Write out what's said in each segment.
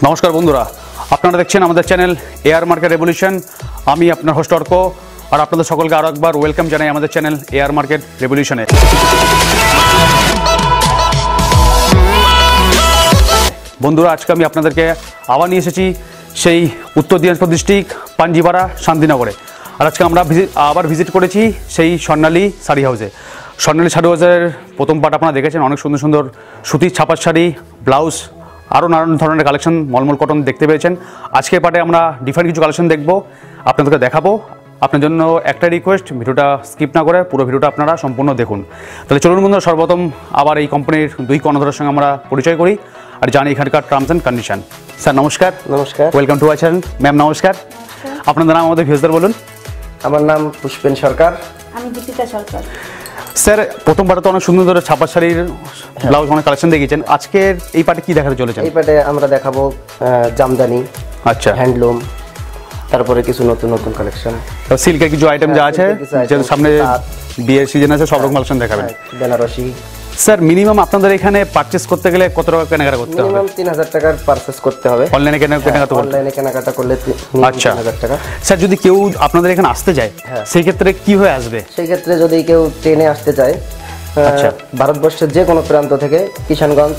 নমস্কার বন্ধুরা, আপনারা দেখছেন আমাদের চ্যানেল এয়ার মার্কেট রেভলিউশন। আমি আপনার হোস্ট অর্ক, আর আপনাদের সকলকে আরও একবার ওয়েলকাম জানাই আমাদের চ্যানেল এয়ার মার্কেট রেভলিউশনে। বন্ধুরা, আজকে আমি আপনাদেরকে আবার নিয়ে এসেছি সেই উত্তর দিনাজপুর ডিস্ট্রিক্ট পাঞ্জিপাড়া শান্তিনগরে। আর আজকে আমরা আবার ভিজিট করেছি সেই স্বর্ণালী শাড়ি হাউসে। স্বর্ণালী শাড়ি হাউসের প্রথম পার্ট আপনারা দেখেছেন, অনেক সুন্দর সুন্দর সুতির ছাপার শাড়ি, ব্লাউজ, আরও নানান ধরনের কালেকশন, মলমল কটন দেখতে পেয়েছেন। আজকের পার্টে আমরা ডিফারেন্ট কিছু কালেকশন দেখব, আপনাদেরকে দেখাবো। আপনার জন্য একটা রিকোয়েস্ট, ভিডিওটা স্কিপ না করে পুরো ভিডিওটা আপনারা সম্পূর্ণ দেখুন। তাহলে চলুন বন্ধুরা, সর্বপ্রথম আবার এই কোম্পানির দুই কর্ণধারের সঙ্গে আমরা পরিচয় করি আর জানি এখানকার টার্মস অ্যান্ড কন্ডিশন। স্যার নমস্কার। নমস্কার, welcome to our channel. Ma'am নমস্কার। আপনাদের নাম আমাদের ভিউয়ারদের বলুন। আমার নাম পুষ্পেন সরকার। আমি দীপিকা সরকার। স্যার, প্রথমবারে তো অনেক সুন্দর সুন্দর ছাপার শাড়ির ব্লাউজ অনেক কালেকশন দেখিয়েছেন, আজকের এই পার্টে কি দেখাতে চলেছেন? এই পার্টে আমরা দেখাবো জামদানি, আচ্ছা, হ্যান্ডলুম, তারপরে কিছু নতুন নতুন কালেকশন, সিল্কের কিছু আইটেম যা আছে, যেহেতু সামনে বিয়ের সিজন আছে, সব রকম কালেকশন দেখাবেন। বেনারসি। স্যার, মিনিমাম আপনাদের এখানে পারচেস করতে গেলে কত টাকা কেনাকাটা করতে হবে? মিনিমাম 3000 টাকার পারচেজ করতে হবে। অনলাইনে কেনাকাটা করতে? অনলাইনে কেনাকাটা করলে আচ্ছা 3000 টাকা। স্যার, যদি কেউ আপনাদের এখানে আসতে চায় সেই ক্ষেত্রে কিভাবে আসবে? সেই ক্ষেত্রে যদি কেউ ট্রেনে আসতে চায়, আচ্ছা, ভারতবর্ষের যে কোনো প্রান্ত থেকে কিষানগঞ্জ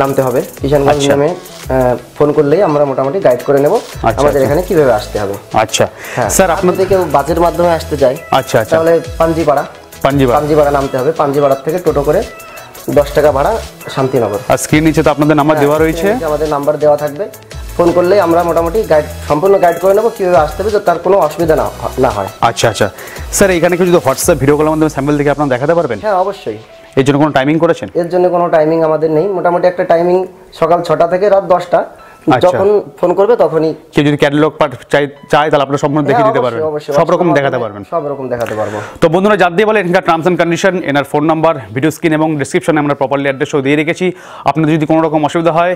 নামতে হবে। কিষানগঞ্জ নামে ফোন করলেই আমরা মোটামুটি গাইড করে নেব আমাদের এখানে কিভাবে আসতে হবে। আচ্ছা স্যার, আপনাদের কেউ বাসের মাধ্যমে আসতে চায়, আচ্ছা আচ্ছা, তাহলে পাঞ্জিপাড়া নামতে হবে। পাঞ্জিপাড়া থেকে টোটো করে 10 টাকা ভাড়া শান্তিনগর। আর স্ক্রিন নিচে তো আপনাদের নাম্বার দেওয়া রয়েছে, আমাদের নাম্বার দেওয়া থাকবে। ফোন করলেই আমরা মোটামুটি সম্পূর্ণ গাইড করে নেবো কিভাবে আসতে হবে, তার কোনো অসুবিধা না হয়। আচ্ছা আচ্ছা স্যার, এখানে কেউ যদি হোয়াটসঅ্যাপ ভিডিও কলের মাধ্যমে স্যাম্পল দেখে আপনারা দেখাতে পারবেন? হ্যাঁ, অবশ্যই। এর জন্য কোনো টাইমিং করেছেন? এর জন্য কোনো টাইমিং আমাদের নেই, মোটামুটি একটা টাইমিং সকাল 6টা থেকে রাত 10টা। যখন ফোন করবে তখনই। কেউ যদি ক্যাটালগ চায় তাহলে আপনারা সম্পূর্ণ দেখিয়ে দিতে পারবেন, সব রকম দেখাতে পারবেন। সব রকম দেখাতে পারবো। তো বন্ধুরা, যার দিয়ে বলে এখানকার টার্মস অ্যান্ড কন্ডিশন, এনার ফোন নাম্বার ভিডিও স্ক্রিন এবং ডিসক্রিপশনে আমরা প্রপারলি অ্যাড্রেসও দিয়ে রেখেছি। আপনাদের যদি কোনো রকম অসুবিধা হয়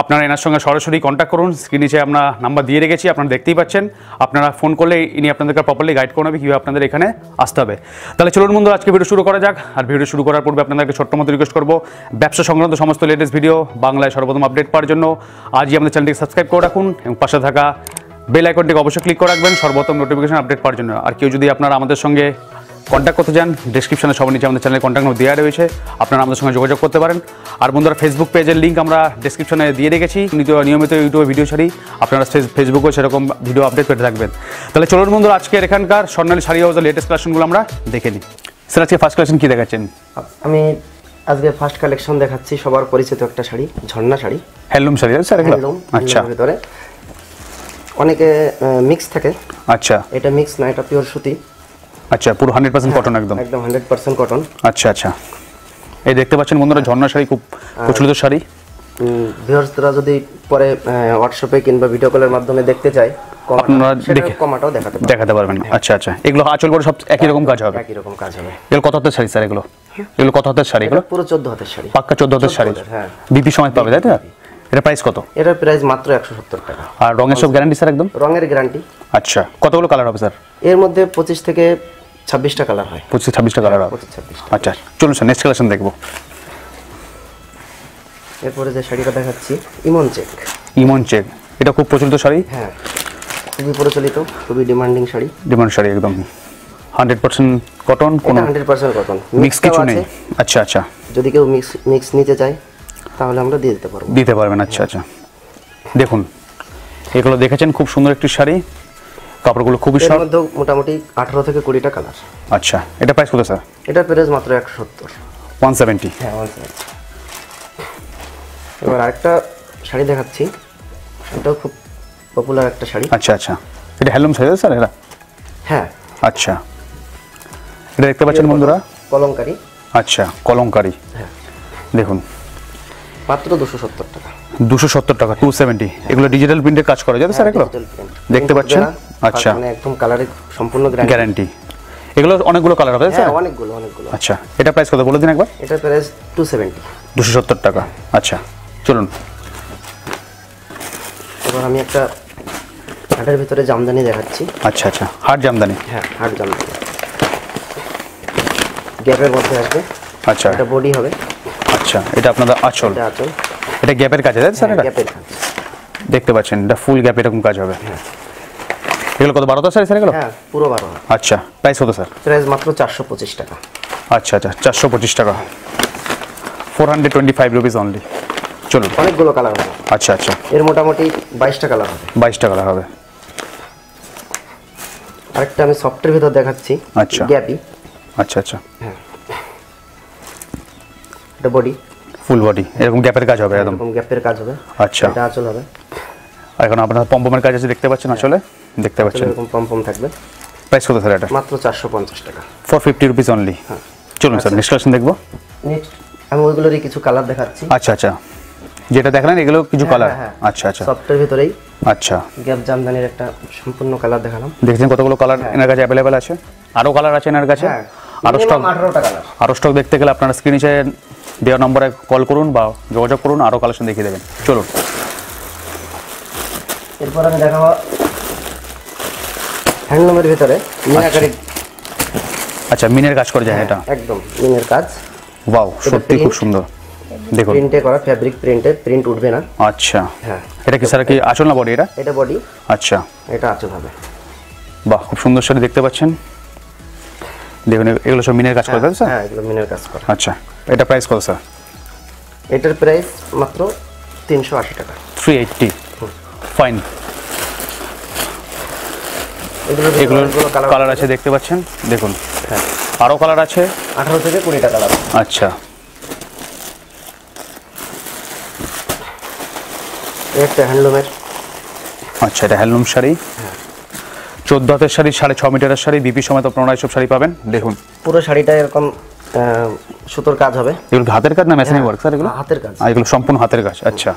আপনারা এনার সঙ্গে সরাসরি কন্ট্যাক্ট করুন। স্ক্রিন নিচে আমরা নাম্বার দিয়ে রেখেছি, আপনারা দেখতেই পাচ্ছেন। আপনারা ফোন করলে ইনি আপনাদেরকে প্রপারলি গাইড করে নেবে কীভাবে আপনাদের এখানে আসতে হবে। তাহলে চলুন বন্ধুরা, আজকে ভিডিও শুরু করা যাক। আর ভিডিও শুরু করার পূর্বে আপনাদেরকে ছোট্ট মতো রিকোয়েস্ট করবো, ব্যবসা সংক্রান্ত সমস্ত লেটেস্ট ভিডিও বাংলায় সর্বপ্রথম আপডেট পাওয়ার জন্য আজই আমাদের চ্যানেলটিকে সাবস্ক্রাইব করে রাখুন এবং পাশে থাকা বেল আইকনটিকে অবশ্যই ক্লিক করে রাখবেন সর্বপ্রথম নোটিফিকেশন আপডেট পাওয়ার জন্য। আর কেউ যদি আপনারা আমাদের সঙ্গে কন্ট্যাক্ট করতে চান, ডিসক্রিপশনে সবার নিচে আমাদের চ্যানেলের কন্ট্যাক্ট নম্বর দেওয়া রয়েছে, আপনারা আমাদের সঙ্গে যোগাযোগ করতে পারেন। আর বন্ধুরা, ফেসবুক পেজের লিঙ্ক আমরা ডিসক্রিপশনে দিয়ে রেখেছি। নিয়মিত ইউটিউবে ভিডিও ছাড়ি, আপনারা ফেসবুকেও সেরকম ভিডিও আপডেট পেতে থাকবেন। তাহলে চলুন বন্ধুরা, আজকের এখানকার স্বর্ণালী শাড়ি হাউসের লেটেস্ট কালেকশনগুলো আমরা দেখে নিই। স্যার, আজকে ফার্স্ট কালেকশন কী দেখাচ্ছেন? আমি আজকে ফার্স্ট কালেকশন দেখাচ্ছি সবার পরিচিত একটা শাড়ি, ঝর্ণা শাড়ি, হ্যান্ডলুম শাড়ি। স্যার, আচ্ছা, ভিতরে অনেকে মিক্স থাকে। আচ্ছা, এটা মিক্স না, এটা পিওর সুতি। আচ্ছা, পুরো 100% কটন, একদম 100% কটন। আচ্ছা আচ্ছা, এই দেখতে পাচ্ছেন বন্ধুরা, ঝর্ণা শাড়ি খুব প্রচলিত শাড়ি। ভিউয়ার্সরা যদি পরে হোয়াটসঅ্যাপে কিংবা ভিডিও কলের মাধ্যমে দেখতে চায়, আপনারা দেখে কমাটাও দেখাতে পারবেন। আচ্ছা আচ্ছা, এগুলো আঁচল করে সব একই রকম কাজ হবে? একই রকম কাজ হবে। এগুলো কত হাতের শাড়ি স্যার? এগুলো কত হাতের শাড়ি? এগুলো পুরো 14 হাতের শাড়ি, পাক্কা 14 হাতের শাড়ি। হ্যাঁ, বিপি সময় পাবে, তাই তো? এটা প্রাইস কত? এটার প্রাইস মাত্র 170 টাকা। আর রঙের সব গ্যারান্টি স্যার? একদম রঙের গ্যারান্টি। আচ্ছা, কতগুলো কালার হবে স্যার? এর মধ্যে 25 থেকে 26টা কালার হয়। 25-26টা কালার হবে। আচ্ছা, চলুন স্যার, নেক্সট কালেকশন দেখবো। এরপরে যে শাড়িটা দেখাচ্ছি, ইমন চেক। ইমন চেক, এটা খুব প্রচলিত শাড়ি। হ্যাঁ, খুবই প্রচলিত, খুবই ডিমান্ডিং শাড়ি। ডিমান্ড শাড়ি, একদম 100% কটন, কোনো 100% কটন, মিক্স কিছু নেই। আচ্ছা আচ্ছা, যদি কেউ মিক্স নিতে চায় তাহলে আমরা দিয়ে দিতে পারবেন। আচ্ছা আচ্ছা, দেখুন এগুলো দেখেছেন, খুব সুন্দর একটি শাড়ি, কাপড়গুলো খুবই এর মধ্যে মোটামুটি 18 থেকে 20টা কালার। আচ্ছা, এটা প্রাইস কত স্যার? এটার প্রাইস মাত্র 170। হ্যাঁ, 170। এবার আরেকটা শাড়ি দেখাচ্ছি, এটাও খুব পপুলার একটা শাড়ি। আচ্ছা আচ্ছা, এটা হ্যান্ডলুম শাড়ি স্যার? এটা হ্যাঁ। আচ্ছা, এটা দেখতে পাচ্ছেন বন্ধুরা, কলমকারী। আচ্ছা, কলমকারী। হ্যাঁ, দেখুন মাত্র 270 টাকা। 270 টাকা, 270। এগুলো ডিজিটাল প্রিন্টের কাজ করা যাবে স্যার? এগুলো দেখতে পাচ্ছেন। আচ্ছা, মানে একদম কালারের সম্পূর্ণ গ্যারান্টি। এগুলো অনেকগুলো কালার হবে স্যার? অনেকগুলো। আচ্ছা, এটা প্রাইস কত বলে দিন একবার? এটা প্রাইস 270। 270 টাকা। আচ্ছা, চলুন এবার আমি একটা হাটের ভিতরে জামদানি দেখাচ্ছি। আচ্ছা আচ্ছা, হাট জামদানি। হ্যাঁ, হাট জামদানি, গ্যাপের মধ্যে আসবে। আচ্ছা, এটা বডি হবে। আচ্ছা, এটা আপনাদের আঁচল। এটা আঁচল, এটা গ্যাপের কাছে, তাই স্যার? এটা গ্যাপের কাজ। দেখতে পাচ্ছেন এটা ফুল গ্যাপ এরকম কাজ হবে। এগুলো কত 12 শাড়ি স্যার এগুলো? হ্যাঁ পুরো 12। আচ্ছা প্রাইস কত স্যার? প্রাইস মাত্র 425 টাকা। আচ্ছা আচ্ছা 425 টাকা, 425 রুপিস অনলি। চলুন অনেকগুলো কালার হবে। আচ্ছা আচ্ছা এর মোটামুটি 22টা কালার হবে। 22টা কালার হবে। আরেকটা আমি সফটের ভিতর দেখাচ্ছি। আচ্ছা গ্যাপি। আচ্ছা আচ্ছা হ্যাঁ এটা বডি, ফুল বডি এরকম গ্যাপের কাজ হবে একদম। এরকম গ্যাপের কাজ হবে। আচ্ছা এটা আঁচল হবে। এখন আপনার পমপমের কাজ আছে দেখতে পাচ্ছেন, আসলে দেখতে পাচ্ছেন। এরকম পমপম থাকবে। প্রাইস কত স্যার এটা? মাত্র 450 টাকা। 450 রুপিস অনলি। চলুন স্যার নেক্সট কালেকশন দেখবো। নেক্সট আমি ওইগুলোরই কিছু কালার দেখাচ্ছি। আচ্ছা আচ্ছা যেটা দেখালেন এগুলো কিছু কালার। আচ্ছা আচ্ছা সফটের ভিতরেই আচ্ছা গ্যাপ জামদানির একটা সম্পূর্ণ কালার দেখালাম। দেখছেন কতগুলো কালার এনার কাছে অ্যাভেলেবেল আছে, আরও কালার আছে এনার কাছে। আরও স্টক 18টা কালার। আরও স্টক দেখতে গেলে আপনারা স্ক্রিনে দেওয়া নম্বরে কল করুন বা যোগাযোগ করুন, আরও কালেকশন দেখিয়ে দেবেন। চলুন এরপর আমি দেখাবো হ্যান্ডলুমের ভিতরে মিনাকারি। আচ্ছা মিনের কাজ করে যায় এটা? একদম মিনের কাজ। ওয়াও সত্যি খুব সুন্দর। দেখুন প্রিন্টে করা, ফ্যাব্রিক প্রিন্টে, প্রিন্ট উঠবে না। আচ্ছা হ্যাঁ এটা কি স্যার কি আঁচল না বডি এটা? এটা বডি। আচ্ছা এটা আঁচল হবে। বাহ খুব সুন্দর শাড়ি দেখতে পাচ্ছেন। দেখুন এগুলো সব মিনের কাজ করে তাই তো স্যার? হ্যাঁ এগুলো মিনের কাজ করা। আচ্ছা এটা প্রাইস কত স্যার? এটার প্রাইস মাত্র 380 টাকা। 380 ফাইন। এগুলোর কালার আছে দেখতে পাচ্ছেন, দেখুন আরও কালার আছে। 18 থেকে 20টা কালার। আচ্ছা একটা হ্যান্ডলুমের। আচ্ছা এটা হ্যান্ডলুম শাড়ি, 14 হাতের শাড়ি, 6.5 মিটারের শাড়ি, বিপি সমেত আপনারা এইসব শাড়ি পাবেন। দেখুন পুরো শাড়িটা এরকম সুতোর কাজ হবে। এগুলো হাতের কাজ না মেশিনে ওয়ার্ক স্যার? এগুলো হাতের কাজ। এগুলো সম্পূর্ণ হাতের কাজ। আচ্ছা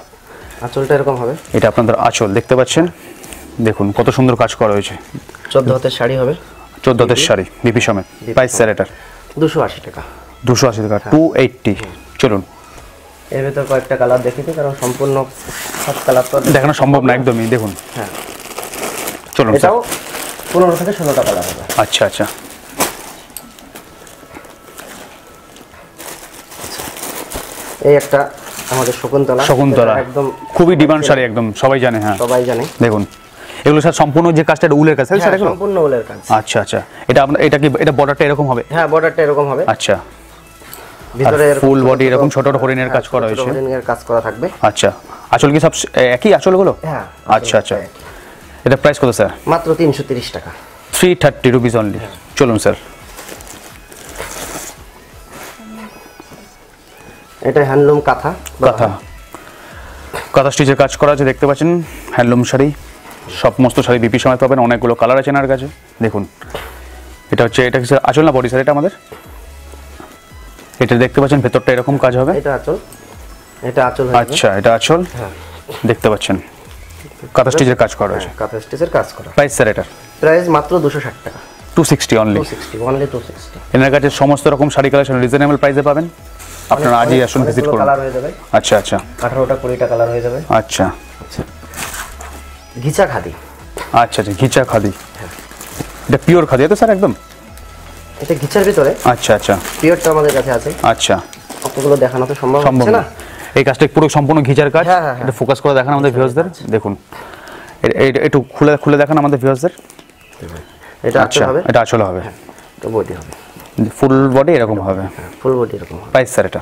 আঁচলটা এরকম হবে। এটা আপনাদের আঁচল দেখতে পাচ্ছেন, দেখুন কত সুন্দর কাজ করা হয়েছে। 14 হাতের শাড়ি হবে, 14 হাতের শাড়ি বিপি সমেত। প্রাইস স্যার এটার? 280 টাকা। 280 টাকা, 280। চলুন এর ভিতর কয়েকটা কালার দেখিতে, কারণ সম্পূর্ণ সব কালার তো দেখানো সম্ভব না একদমই। দেখুন হ্যাঁ চলুন স্যার। এটাও 15 থেকে 16টা কালার হবে। আচ্ছা আচ্ছা এই একটা আমাদের শকুন্তলা। শকুন্তলা একদম খুবই ডিমান্ড শাড়ি, একদম সবাই জানে। হ্যাঁ সবাই জানে। দেখুন এগুলো স্যার সম্পূর্ণ যে কাজটা এটা উলের কাজ স্যার এগুলো? সম্পূর্ণ উলের কাজ। আচ্ছা আচ্ছা এটা আপনার এটা কি এটা বর্ডারটা এরকম হবে? হ্যাঁ বর্ডারটা এরকম হবে। আচ্ছা ভিতরে ফুল বডি এরকম ছোট ছোট হরিণের কাজ করা হয়েছে। হরিণের কাজ করা থাকবে। আচ্ছা আঁচল কি সব একই আঁচলগুলো? হ্যাঁ আচ্ছা আচ্ছা এটা প্রাইস কত স্যার? মাত্র 330 টাকা। 330 রুপিস অনলি। চলুন স্যার এটা হ্যান্ডলুম কাঁথা। কাঁথা স্টিচের কাজ করা আছে দেখতে পাচ্ছেন। হ্যান্ডলুম শাড়ি, সমস্ত শাড়ি বিপি সমেত পাবেন। অনেকগুলো কালার আছে এনার কাছে। দেখুন এটা হচ্ছে এটা কি স্যার আঁচল না বডি স্যার এটা আমাদের? এটা দেখতে পাচ্ছেন ভেতরটা এরকম কাজ হবে। এটা আঁচল। এটা আঁচল। আচ্ছা এটা আঁচল দেখতে পাচ্ছেন, কাঁথা স্টিচের কাজ করা আছে। কাঁথা স্টিচের কাজ করা। প্রাইস স্যার এটা? প্রাইস মাত্র 260 টাকা। 260 অনলি। 260 অনলি 260। এনার কাছে সমস্ত রকম শাড়ি কালেকশন রিজনেবল প্রাইসে পাবেন। আপনারা আজই আসুন ভিজিট করুন। কালার হয়ে যাবে। আচ্ছা আচ্ছা 18টা 20টা কালার হয়ে যাবে। আচ্ছা আচ্ছা ঘিচা খাদি। আচ্ছা আচ্ছা ঘিচা খাদি, এটা পিওর খাদি তো স্যার একদম? এটা ঘিচার ভিতরে। আচ্ছা আচ্ছা পিওরটা আমাদের কাছে আছে। আচ্ছা কতগুলো দেখানো তো সম্ভব হচ্ছে না। এই কাজটা পুরো সম্পূর্ণ ঘিচার কাজ। হ্যাঁ, হ্যাঁ, এটা ফোকাস করে দেখান আমাদের ভিউয়ার্সদের। দেখুন একটু খুলে খুলে দেখান আমাদের ভিউয়ার্সদের। এটা আঁচল হবে। এটা আঁচল হবে। এটা বডি হবে। ফুল বডি এরকম হবে। ফুল বডি এরকম হবে। প্রাইস স্যার এটা?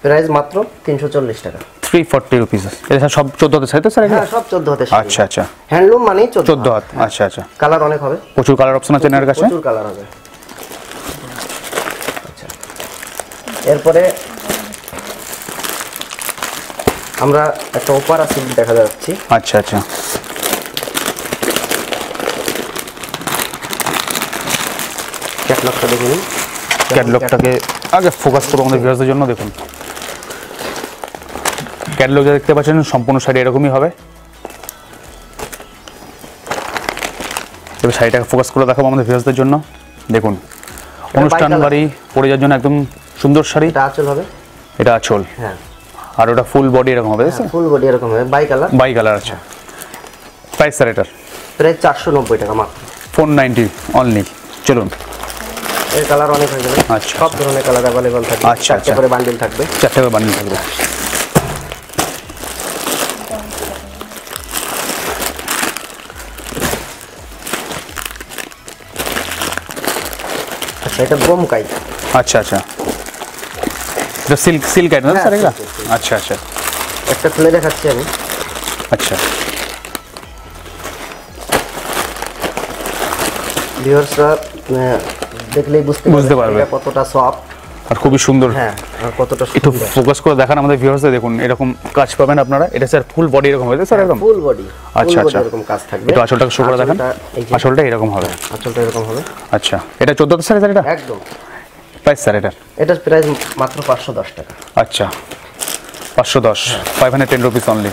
প্রাইস মাত্র 340 টাকা। 340 রুপিস। এটা স্যার সব 14 হাতের শাড়ি তো স্যার? হ্যাঁ সব 14 হাতের শাড়ি। আচ্ছা আচ্ছা হ্যান্ডলুম মানে 14 হাত। আচ্ছা আচ্ছা কালার অনেক হবে। প্রচুর কালার অপশন আছে এনার কাছে। প্রচুর কালার হবে। আচ্ছা এরপরে আমরা একটা ওপারা সিল্ক দেখা যাচ্ছে। আচ্ছা আচ্ছা ক্যাটলগটা দেখুন। ক্যাটলগটাকে আগে ফোকাস করবো আমাদের ভিউয়ার্সদের জন্য। দেখুন ক্যাটলগ যা দেখতে পাচ্ছেন সম্পূর্ণ শাড়ি এরকমই হবে। এবার শাড়িটাকে ফোকাস করে দেখাবো আমাদের ভিউয়ার্সদের জন্য। দেখুন অনুষ্ঠান বাড়ি পরে যাওয়ার জন্য একদম সুন্দর শাড়ি। এটা আঁচল হবে। এটা আঁচল। হ্যাঁ আর ওটা ফুল বডি এরকম হবে। ফুল বডি এরকম হবে। By colour. By colour. আচ্ছা প্রাইস স্যার এটার? প্রাইস 490 টাকা মাত্র। 490 অনলি। চলুন এর কালার অনেক হয়ে যাবে। আচ্ছা সব ধরনের কালার अवेलेबल থাকবে। আচ্ছা আচ্ছা করে বান্ডিল থাকবে। 4টা করে বান্ডিল থাকবে। এটা বোমকাই। আচ্ছা আচ্ছা, এটা সিল্ক আইটেম না স্যার এগুলা? আচ্ছা আচ্ছা, একটা খুলে দেখাচ্ছি আমি। আচ্ছা, ভিউয়ার্সরা দেখলেই বুঝতে পারবে এটা কতটা সফট আর খুবই সুন্দর। হ্যাঁ, আর কতটা একটু সুন্দর। ফোকাস করে দেখান আমাদের ভিউয়ার্সদের, দেখুন এরকম কাজ পাবেন আপনারা। এটা স্যার ফুল বডি এরকম হবে স্যার একদম? Full body. আচ্ছা আচ্ছা, এরকম কাজ থাকবে। একটু আঁচলটা শো করে দেখান। আঁচলটা এরকম হবে? আঁচলটা এরকম হবে। আচ্ছা, এটা 14 স্যার? এটা একদম। প্রাইস স্যার এটার প্রাইস মাত্র 510 টাকা। আচ্ছা, 510, 510 রুপিস অনলি।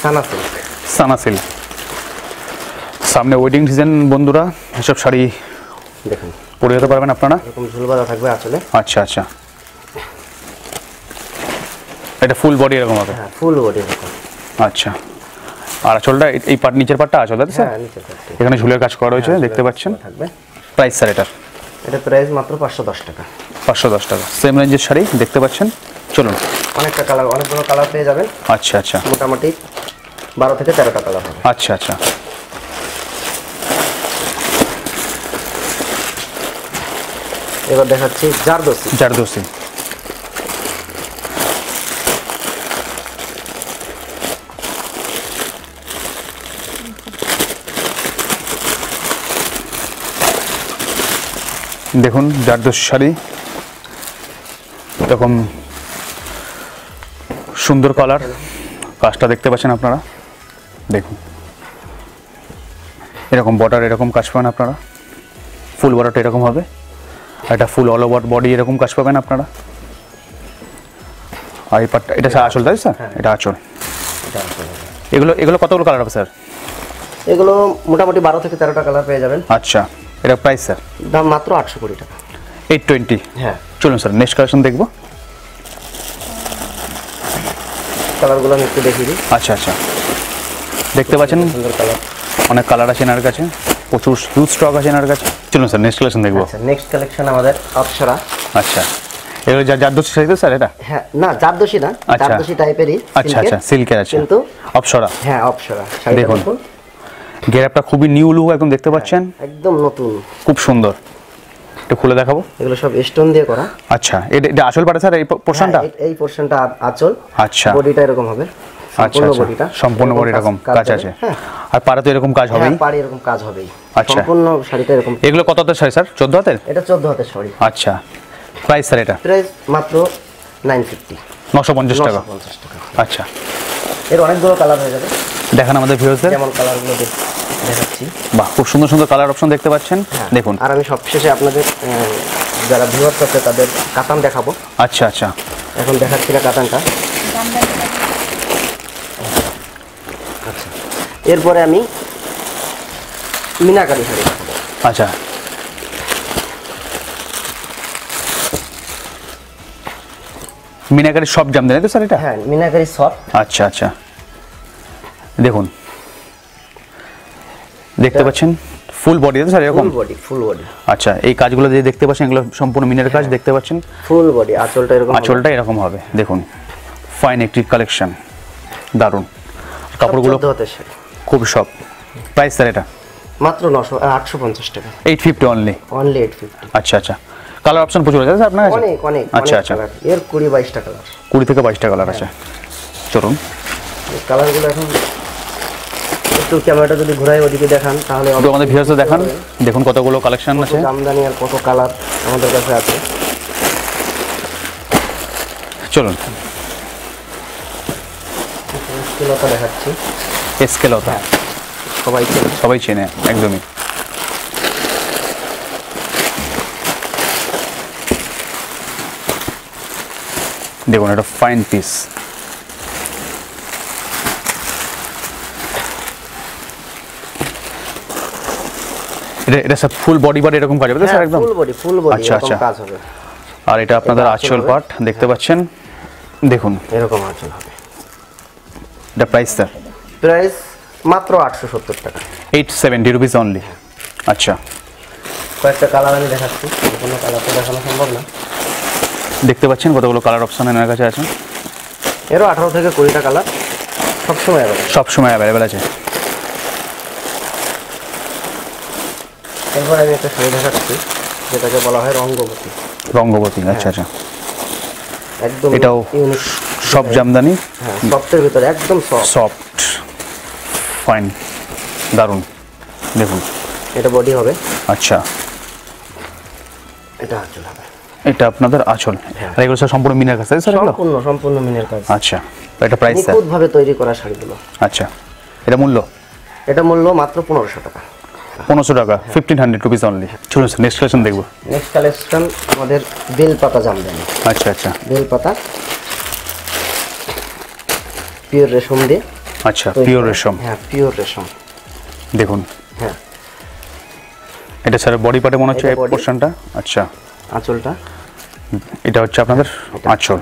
সানা সিল্ক। সানা সিল্ক, সামনে ওয়েডিং সিজন বন্ধুরা, এসব শাড়ি দেখুন পরে যেতে পারবেন আপনারা। এরকম ঝুলবাঁধা থাকবে আঁচলে। আচ্ছা আচ্ছা, এটা ফুল বডি এরকম হবে? হ্যাঁ, ফুল বডি এরকম। আচ্ছা, আর আঁচলটা এই পাট, নিচের পাটটা আঁচল আছে স্যার? হ্যাঁ, নিচের পাটটা। এখানে ঝুলের কাজ করা রয়েছে দেখতে পাচ্ছেন। থাকবে। প্রাইস স্যার এটার? এটা প্রাইস মাত্র 510 টাকা। 510 টাকা, সেম রেঞ্জের শাড়ি দেখতে পাচ্ছেন। চলুন, অনেকটা কালার, অনেকগুলো কালার পেয়ে যাবেন। আচ্ছা আচ্ছা, মোটামুটি 12 থেকে 13টা কালার হবে। আচ্ছা আচ্ছা, এবার দেখাচ্ছি জারদোসি। জারদোসি, দেখুন জারদোসি শাড়ি, এরকম সুন্দর কালার, কাজটা দেখতে পাচ্ছেন আপনারা। দেখুন এরকম বর্ডার, এরকম কাজ পাবেন আপনারা। ফুল বর্ডারটা এরকম হবে, এটা ফুল অল ওভার বডি এরকম কাজ পাবেন আপনারা। আর এই পাটটা, এটা স্যার আঁচল তাই স্যার? এটা আঁচল। এগুলো কতগুলো কালার হবে স্যার? এগুলো মোটামুটি 12 থেকে 13টা কালার পেয়ে যাবেন। আচ্ছা, এটা প্রাইস স্যার? দাম মাত্র 820 টাকা। 820? হ্যাঁ। চলুন স্যার নেক্সট কালেকশন দেখবো। কালারগুলো আমি একটু দেখিয়ে দিই। আচ্ছা আচ্ছা, দেখতে পাচ্ছেন সুন্দর কালার, অনেক কালার আছে এনার কাছে, প্রচুর হিউজ স্টক আছে এনার কাছে। চলুন স্যার নেক্সট কালেকশন দেখবো। আচ্ছা, নেক্সট কালেকশন আমাদের অপ্সরা। আচ্ছা, এগুলো জারদোসি শাড়ি তো স্যার এটা? হ্যাঁ, না জারদোসি না, আচ্ছা। জারদোসি টাইপেরই। আচ্ছা আচ্ছা, সিল্কের আছে কিন্তু অপ্সরা। হ্যাঁ, অপ্সরা শাড়ি। দেখুন গেটআপটা খুবই নিউ লুক একদম দেখতে পাচ্ছেন, একদম নতুন, খুব সুন্দর। একটু খুলে দেখাবো। এগুলো সব স্টোন দিয়ে করা। আচ্ছা, এটা আসল পাটে স্যার এই পোরশনটা? এই পোরশনটা আঁচল। আচ্ছা, বডিটা এরকম হবে। আচ্ছা আচ্ছা, সম্পূর্ণ বডি এরকম কাজ আছে। আর পাড়ে তো এরকম কাজ হবেই? পাড়ে এরকম কাজ হবেই। আচ্ছা, সম্পূর্ণ শাড়িটা এরকম। এগুলো কত হাতের শাড়ি স্যার? 14 হাতের? এটা 14 হাতের শাড়ি। আচ্ছা, প্রাইস স্যার এটা? প্রাইস মাত্র 950। 950 টাকা। 950 টাকা। আচ্ছা, এর অনেকগুলো কালার হয়ে যাবে। দেখেন আমাদের ভিউয়ারদের। যেমন কালারগুলো দেখাচ্ছি। বাহ, খুব সুন্দর সুন্দর কালার অপশন দেখতে পাচ্ছেন। দেখুন, আর আমি সবশেষে আপনাদের যারা ভিউয়ার্স আছে তাদের কাতান দেখাবো। আচ্ছা আচ্ছা, এখন দেখাচ্ছি না কাতানটা। আচ্ছা, এরপরে আমি মিনাকারি শাড়ি দেখাবো। আচ্ছা, মিনাকারি সব জাম দেন তো স্যার এটা? হ্যাঁ, মিনাকারি সফট। আচ্ছা আচ্ছা, দেখুন দেখতে পাচ্ছেন ফুল বডি তো স্যার এরকম? Full body, full body. আচ্ছা, এই কাজগুলো যে দেখতে পাচ্ছেন এগুলো সম্পূর্ণ মিনের কাজ দেখতে পাচ্ছেন। ফুল বডি, আঁচলটা এরকম। আঁচলটা এরকম হবে। দেখুন ফাইন একটি কালেকশন, দারুণ কাপড়গুলো, খুব সব। প্রাইস স্যার এটা? মাত্র 850 টাকা। 850 অনলি? অনলি 850। আচ্ছা আচ্ছা, কালার অপশন প্রচুর আছে স্যার আপনার কাছে? অনেক অনেক। আচ্ছা আচ্ছা, এর 20-22টা কালার। 20 থেকে 22টা কালার আছে। চলুন কালারগুলো এখন একটু ক্যামেরাটা যদি ঘোরাই ওদিকে দেখান তাহলে আমাদের ভিউয়ার্সদের দেখান। দেখুন কতগুলো কালেকশন আছে, জামদানি আর কত কালার আমাদের কাছে আছে। চলুন স্কেলতা দেখাচ্ছি। স্কেলতা সবাই চেনে একদমই। দেখুন এটা ফাইন পিস। এটা সব ফুল বডি বাট এরকম কাজ হবে স্যার? একদম ফুল বডি আচ্ছা আচ্ছা, কাজ হবে। আর এটা আপনাদের আঁচল পাট দেখতে পাচ্ছেন। দেখুন এরকম আঁচল হবে। এটা প্রাইস স্যার? প্রাইস মাত্র 870 টাকা। 870 রুপিস অনলি। আচ্ছা, কয়েকটা কালার আমি দেখাচ্ছি, কোনো কালার তো দেখানো সম্ভব না। দেখতে পাচ্ছেন কতগুলো কালার অপশন এনার কাছে আছে। এরও 18 থেকে 20টা কালার সবসময় অ্যাভেলেবেল। সবসময় অ্যাভেলেবেল আছে। এরপর আমি একটা শাড়ি দেখাচ্ছি যেটাকে বলা হয় রঙ্গবতী। রঙ্গবতী, আচ্ছা আচ্ছা। একদম এটাও ইউনিক, সব জামদানি, হ্যাঁ সফটের ভিতরে একদম সফট ফাইন, দারুণ। দেখুন এটা বডি হবে, আচ্ছা এটা আঁচল হবে। এটা আপনাদের আঁচল, আর এগুলো সব সম্পূর্ণ মিনার কাজ, তাই স্যার? এগুলো সম্পূর্ণ মিনের কাজ। আচ্ছা, এটা প্রাইস স্যার? নিখুঁতভাবে তৈরি করা শাড়িগুলো। আচ্ছা, এটা মূল্য? এটা মূল্য মাত্র 1500 টাকা। 1500 টাকা, 1500 রুপিস অনলি। চলুন স্যার নেক্সট কালেকশন দেখবো। নেক্সট কালেকশন আমাদের বেলপাতা জামদানি। আচ্ছা আচ্ছা, বেলপাতা পিওর রেশম দিয়ে। আচ্ছা, পিওর রেশম। হ্যাঁ পিওর রেশম। দেখুন, হ্যাঁ এটা স্যার বডি পার্টে মনে হচ্ছে এটা এই body। পোরশনটা। আচ্ছা, আঁচলটা এটা হচ্ছে আপনাদের আঁচল।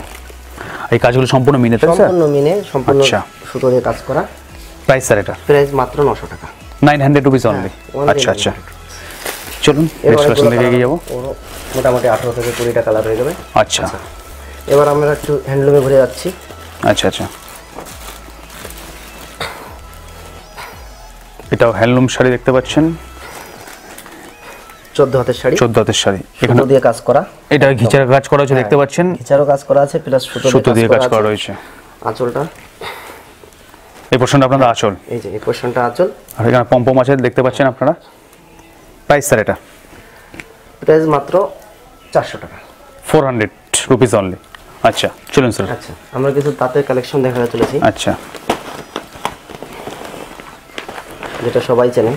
এই কাজগুলো সম্পূর্ণ মিনে, তাই স্যার? সম্পূর্ণ মিনে, সম্পূর্ণ আচ্ছা। সুতো দিয়ে কাজ করা। প্রাইস স্যার এটা? প্রাইস মাত্র 900 টাকা। 900 রুপিস অনলি। only আচ্ছা 900 আচ্ছা, চলুন নেক্সট কালেকশন দেখে এগিয়ে যাবো। মোটামুটি 18 থেকে 20টা কালার হয়ে যাবে। আচ্ছা এবার আমরা একটু হ্যান্ডলুমে ঘুরে যাচ্ছি। আচ্ছা আচ্ছা, এটাও হ্যান্ডলুম শাড়ি দেখতে পাচ্ছেন, 14 হাতের শাড়ি, 14 হাতের শাড়ি। এখানে সুতো দিয়ে কাজ করা। এটা ঘিচার কাজ করা হয়েছে দেখতে পাচ্ছেন, ঘিচারও কাজ করা আছে, প্লাস সুতো দিয়ে কাজ করা রয়েছে। আঁচলটা এই পোরশনটা আপনাদের আঁচল, এই যে এই পোরশনটা আঁচল। আর এখানে পম্পম আছে দেখতে পাচ্ছেন আপনারা। প্রাইস স্যার এটা? প্রাইস মাত্র 400 টাকা। 400 রুপিস অনলি। আচ্ছা, চলুন স্যার। আচ্ছা, আমরা কিছু তাঁতের কালেকশন দেখাতে চলেছি, আচ্ছা, যেটা সবাই চেনেন,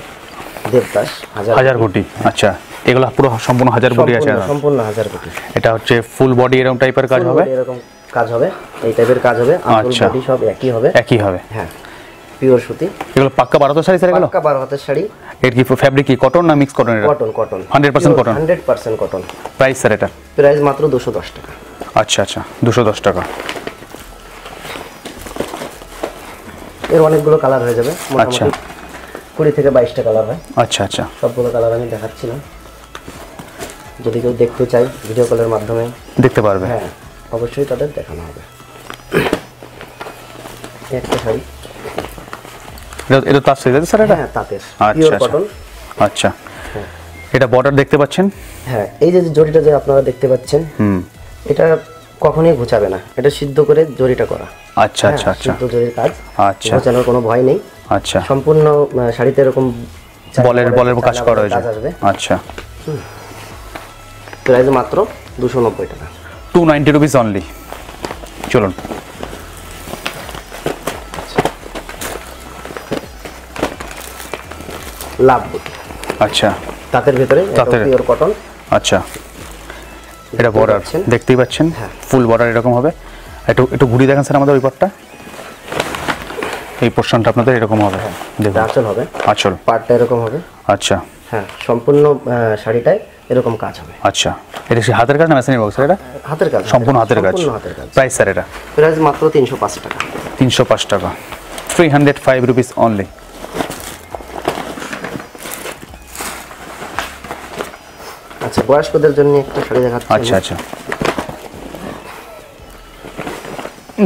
দেবদাস হাজার কোটি। আচ্ছা, এগুলো পুরো সম্পূর্ণ হাজার কোটি আছে। সম্পূর্ণ 1000 কোটি। এটা হচ্ছে ফুল বডি এরকম টাইপের কাজ হবে, এরকম কাজ হবে, এই টাইপের কাজ হবে। আঁচল আচ্ছা। বডি সব একই হবে। একই হবে। হ্যাঁ পিওর সুতি, এগুলো পাক্কা 12 শাড়ি স্যার? এগুলো পাক্কা 12 হাতের শাড়ি। এর কি ফ্যাব্রিক কি কটন না মিক্স কটন? এটা cotton, cotton 100% cotton. 100% cotton. Price sir এটা? প্রাইস মাত্র 210 টাকা। আচ্ছা আচ্ছা, 210 টাকা। এর অনেকগুলো কালার হয়ে যাবে, আচ্ছা। মোটামুটি 20 থেকে 22টা কালার হয়। আচ্ছা আচ্ছা, সবগুলো কালার আমি দেখাচ্ছি না, যদি কেউ দেখতে চাই ভিডিও কলের মাধ্যমে দেখতে পারবে। হ্যাঁ অবশ্যই তাদের দেখানো হবে। একটা শাড়ি, এটা তার সাইজ আছে স্যার? এটা হ্যাঁ তাঁতের আচ্ছা পিওর আচ্ছা কটন। আচ্ছা, এটা বর্ডার দেখতে পাচ্ছেন? হ্যাঁ এই যে জরিটা যে আপনারা দেখতে পাচ্ছেন, এটা কখনোই ঘুচাবে না, এটা সিদ্ধ করে জরিটা করা। আচ্ছা আচ্ছা আচ্ছা, সিদ্ধ জরির কাজ, আচ্ছা ঘোচানোর কোনো ভয় নেই। আচ্ছা, সম্পূর্ণ শাড়িতে এরকম বলের কাজ করা হয়েছে। আসবে। আচ্ছা, প্রাইস মাত্র 290 টাকা। 290 রুপিস অনলি। চলুন, লাভ বুটি, আচ্ছা তাঁতের ভিতরে তাঁতের। Pure cotton. আচ্ছা, এটা বর্ডার পাচ্ছেন। দেখতেই পাচ্ছেন, হ্যাঁ। ফুল বর্ডার এরকম হবে। একটু একটু ঘুরিয়ে দেখেন স্যার আমাদের ওই পাটটা। এই পোর্শনটা আপনাদের এরকম হবে, দেখুন আঁচল হবে, আঁচল। পাড়টা এরকম হবে। আচ্ছা হ্যাঁ সম্পূর্ণ শাড়িটায় এরকম কাজ হবে। আচ্ছা, এটা কি হাতের কাজ না মেশিনের বক্স? এটা হাতের কাজ, সম্পূর্ণ হাতের কাজ। সম্পূর্ণ হাতের কাজ। প্রাইস স্যার এটা? প্রাইস মাত্র 305 টাকা। 305 টাকা, 305 রুপিস অনলি। আচ্ছা, বয়স্কদের জন্য একটা শাড়ি দেখাচ্ছি। আচ্ছা আচ্ছা,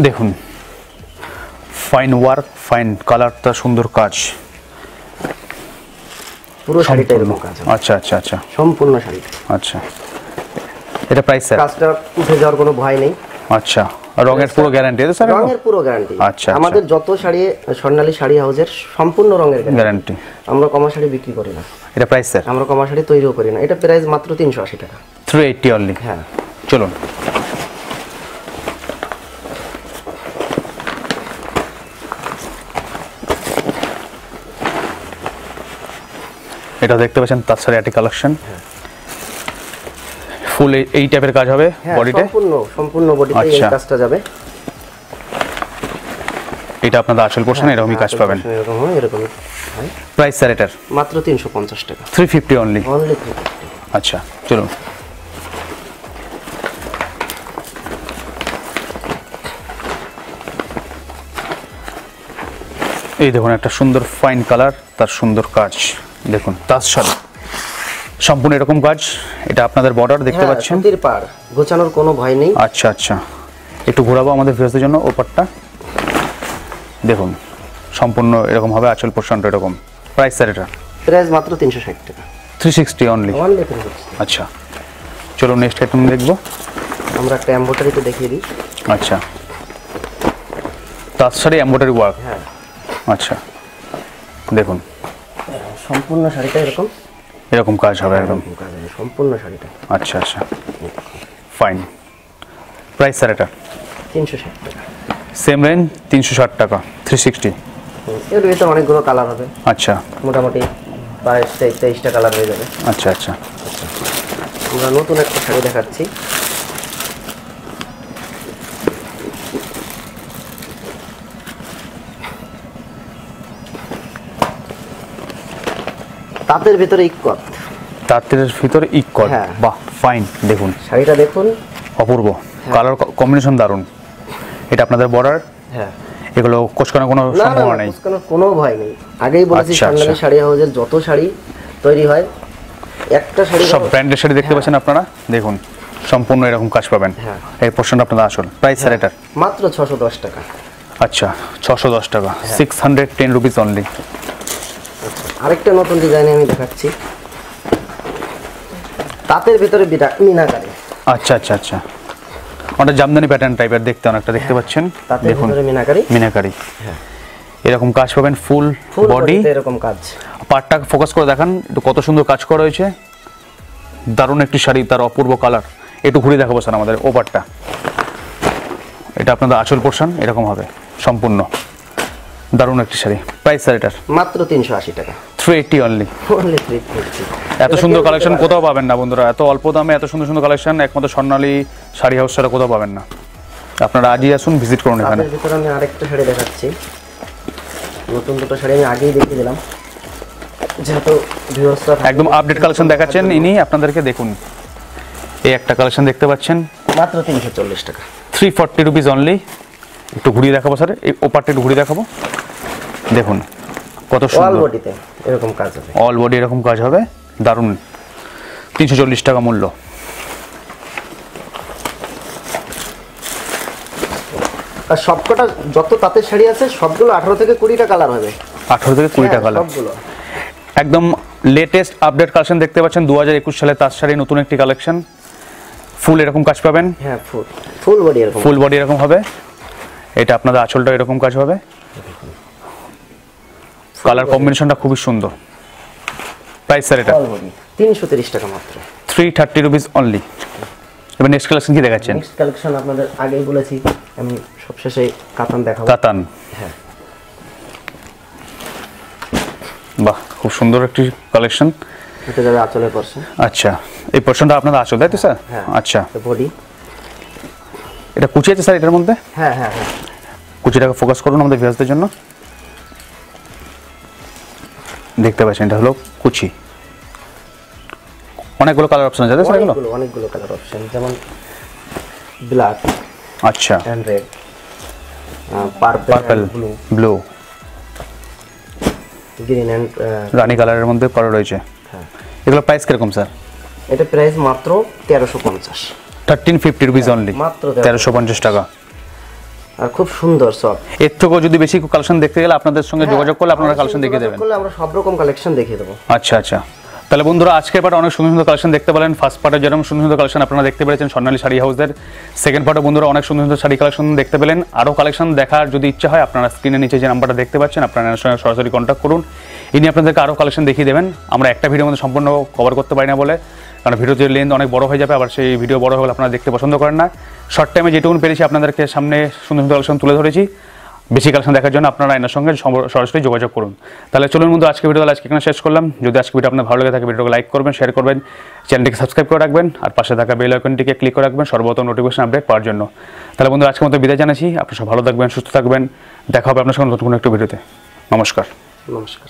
দেখুন ফাইন ওয়ার্ক, ফাইন কালারটা, সুন্দর কাজ, পুরো শাড়িটা এরকম কাজ হবে। আচ্ছা আচ্ছা আচ্ছা সম্পূর্ণ শাড়ি। আচ্ছা, এটা প্রাইস স্যার? কাজটা উঠে যাওয়ার কোনো ভয় নেই। আচ্ছা, রঙের পুরো গ্যারান্টি আছে স্যার? রঙের পুরো গ্যারান্টি। আচ্ছা, আমাদের যত শাড়ি স্বর্ণালী শাড়ি হাউসের সম্পূর্ণ রঙের গ্যারান্টি। আমরা কমা শাড়ি বিক্রি করি না। এটা প্রাইস স্যার? আমরা কমা শাড়ি তৈরিও করি না। এটা প্রাইস মাত্র 380 টাকা। 380 অনলি। হ্যাঁ চলুন, এটা দেখতে পাচ্ছেন তার সাথে একটি কালেকশন, ফুল এই টাইপের কাজ হবে হ্যাঁ, বডিতে। সম্পূর্ণ বডিতে এই আচ্ছা। কাজটা যাবে। এটা আপনাদের আসল পোর্শন, এরকমই কাজ পাবেন। এরকম হয়, এরকম হয়। প্রাইস স্যার এটার? মাত্র 350 টাকা। 350 অনলি। অনলি। আচ্ছা, চলুন, এই দেখুন একটা সুন্দর ফাইন কালার, তার সুন্দর কাজ দেখুন, তার সাথে সম্পূর্ণ এরকম কাজ। এটা আপনাদের বর্ডার দেখতে পাচ্ছেন, সুতির পাড়, গোছানোর কোনো ভয় নেই। আচ্ছা আচ্ছা, একটু ঘোরাবো আমাদের ভিউয়ার্সদের জন্য ওপারটা। দেখুন সম্পূর্ণ এরকম হবে, আঁচল পোর্শনটা এরকম। প্রাইস স্যার এটা? প্রাইস মাত্র 360 টাকা। 360 অনলি? অনলি 360। আচ্ছা, চলো নেক্সট আইটেম দেখবো। আমরা একটা এমব্রয়ডারিতে দেখিয়ে দিই। আচ্ছা, তার সাথে এমব্রয়ডারি ওয়ার্ক। হ্যাঁ। আচ্ছা, দেখুন সম্পূর্ণ শাড়িটা এরকম এরকম কাজ হবে একদম সম্পূর্ণ শাড়িটা। আচ্ছা আচ্ছা, ফাইন। প্রাইস স্যার এটা? 360 টাকা। সেম রেঞ্জ, 360 টাকা। 360। এর ভিতরে অনেকগুলো কালার হবে। আচ্ছা, মোটামুটি 22-23টা কালার হয়ে যাবে। আচ্ছা আচ্ছা। আমরা নতুন একটা শাড়ি দেখাচ্ছি। তাঁতের ভিতরে ইক্কত। তাঁতের ভিতরে ইক্কত? হ্যাঁ। বাহ, ফাইন। দেখুন শাড়িটা দেখুন, অপূর্ব কালার কম্বিনেশন, দারুণ। এটা আপনাদের বর্ডার? হ্যাঁ। এগুলো কোচকানোর কোনো সম্ভাবনা নেই? কোচকানোর কোনো ভয় নেই। আগেই বলেছি আচ্ছা, স্বর্ণালী আচ্ছা। শাড়ি হাউসের যত শাড়ি তৈরি হয়, একটা শাড়ি সব ব্র্যান্ডের শাড়ি দেখতে পাচ্ছেন আপনারা। দেখুন সম্পূর্ণ এরকম কাজ পাবেন। হ্যাঁ। এই পোর্শনটা আপনাদের আসল। প্রাইস স্যার এটার? মাত্র 610 টাকা। আচ্ছা, 610 টাকা। 610 রুপিস অনলি। আরেকটা নতুন ডিজাইন আমি দেখাচ্ছি, তাঁতের ভিতরে মিনাকারি। আচ্ছা আচ্ছা আচ্ছা, ওটা জামদানি প্যাটার্ন টাইপের দেখতে অনেকটা, দেখতে পাচ্ছেন। তাঁতের দেখুন ভিতরে মিনাকারি। মিনাকারি, এরকম কাজ পাবেন। ফুল বডি এরকম কাজ। পার্টটা ফোকাস করে দেখান একটু, কত সুন্দর কাজ করা হয়েছে। দারুণ একটি শাড়ি, তার অপূর্ব কালার। একটু ঘুরে দেখাবো স্যার আমাদের ওপারটা। এটা আপনাদের আঁচল পোর্শন এরকম হবে সম্পূর্ণ। দারুণ একটি শাড়ি। প্রাইস স্যার এটার? মাত্র 380 টাকা। 380 অনলি। অনলি 380। এত সুন্দর কালেকশন কোথাও পাবেন না বন্ধুরা, এত অল্প দামে এত সুন্দর সুন্দর কালেকশন একমাত্র স্বর্ণালী শাড়ি হাউস ছাড়া কোথাও পাবেন না। আপনারা আজই আসুন, ভিজিট করুন এখানে। তাদের ভিতরে আমি আরেকটা শাড়ি দেখাচ্ছি, নতুন দুটো শাড়ি আমি আগেই দেখিয়ে দিলাম, যেহেতু ভিউয়ার্সরা একদম আপডেট কালেকশন দেখাচ্ছেন ইনি আপনাদেরকে। দেখুন এই একটা কালেকশন দেখতে পাচ্ছেন, মাত্র 340 টাকা। 340 রুপিস অনলি। একটু ঘুরিয়ে দেখাবো স্যার, এই ওপারটা একটু ঘুরিয়ে দেখাবো। দেখুন কত অল সুন্দর, বডিতে এরকম কাজ হবে। অল বডি এরকম কাজ হবে, দারুণ। 340 টাকা মূল্য। আর সবকটা যত তাঁতের শাড়ি আছে সবগুলো 18 থেকে 20টা কালার হবে। 18 থেকে 20টা কালার সবগুলো একদম লেটেস্ট আপডেট কালেকশন দেখতে পাচ্ছেন। 2021 সালে তাঁত শাড়ি নতুন একটি কালেকশন। ফুল এরকম কাজ পাবেন। হ্যাঁ, ফুল বডি এরকম, ফুল বডি এরকম হবে। এটা আপনাদের আঁচলটা এরকম কাজ হবে। কালার কম্বিনেশনটা খুবই সুন্দর। প্রাইস স্যার এটা? অল বডি 330 টাকা মাত্র। 330 রুপিস অনলি। এবার নেক্সট কালেকশন কি দেখাচ্ছেন? নেক্সট কালেকশন আপনাদের আগেই বলেছি, আমি সবশেষে কাতান দেখাবো। কাতান? হ্যাঁ। বাহ, খুব সুন্দর একটি কালেকশন। এটা যাবে আঁচলের পাশে। আচ্ছা, এই পোর্শনটা আপনাদের আঁচল তাই তো স্যার? হ্যাঁ। আচ্ছা, বডি এটা কুচি আছে স্যার এটার মধ্যে? হ্যাঁ হ্যাঁ হ্যাঁ। কুচিটাকে ফোকাস করুন আমাদের ভিউয়ার্সদের জন্য। দেখতে পাচ্ছেন এটা হলো কুচি। অনেকগুলো কালার অপশন আছে স্যার এগুলো? অনেকগুলো কালার অপশন, যেমন ব্ল্যাক, আচ্ছা, and red, purple, blue, green and rani কালারের মধ্যে করা রয়েছে। হ্যাঁ। এগুলো প্রাইস কিরকম স্যার? এটা প্রাইস মাত্র 1350। 1350 রুপিস অনলি। মাত্র 1350 টাকা। আর খুব সুন্দর সব। এর থেকেও যদি বেশি কালেকশন দেখতে গেলে আপনাদের সঙ্গে যোগাযোগ করলে আপনারা কালেকশন দেখিয়ে দেবেন। আমরা সব রকম কালেকশন দেখিয়ে দেবো। আচ্ছা আচ্ছা, তাহলে বন্ধুরা আজকের পার্টে অনেক সুন্দর সুন্দর কালেকশন দেখতে পেলেন। ফার্স্ট পার্টে যেরকম সুন্দর সুন্দর কালেকশন আপনারা দেখতে পেরেছেন স্বর্ণালী শাড়ি হাউসের। সেকেন্ড পার্টে বন্ধুরা অনেক সুন্দর সুন্দর শাড়ি কালেকশন দেখতে পেলেন। আরও কালেকশন দেখার যদি ইচ্ছা হয় আপনারা স্ক্রিনের নিচে যে নাম্বারটা দেখতে পাচ্ছেন আপনারা এর সঙ্গে সরাসরি কন্ট্যাক্ট করুন। ইনি আপনাদেরকে আরও কালেকশন দেখিয়ে দেবেন। আমরা একটা ভিডিওর মধ্যে সম্পূর্ণ কভার করতে পারি না বলে, কারণ ভিডিওর যে লেন্থ অনেক বড় হয়ে যাবে, আবার সেই ভিডিও বড় হলে আপনারা দেখতে পছন্দ করেন না। শর্ট টাইমে যেটুকু পেরেছি আপনাদেরকে সামনে সুন্দর সুন্দর কালেকশন তুলে ধরেছি। বেশি কালেকশন দেখার জন্য আপনারা এনার সঙ্গে সরাসরি যোগাযোগ করুন। তাহলে চলুন বন্ধু, আজকে ভিডিও আজকে এখানে শেষ করলাম। যদি আজকে ভিডিও আপনার ভালো লেগে থাকে ভিডিওকে লাইক করবেন, শেয়ার করবেন, চ্যানেলটিকে সাবস্ক্রাইব করে রাখবেন, আর পাশে থাকা বেল আইকনটিকে ক্লিক করে রাখবেন সর্বপ্রথম নোটিফিকেশন আপডেট পাওয়ার জন্য। তাহলে বন্ধু আজকের মতো বিদায় জানাচ্ছি। আপনারা সব ভালো থাকবেন, সুস্থ থাকবেন। দেখা হবে আপনার সঙ্গে নতুন কোনো একটা ভিডিওতে। নমস্কার। নমস্কার।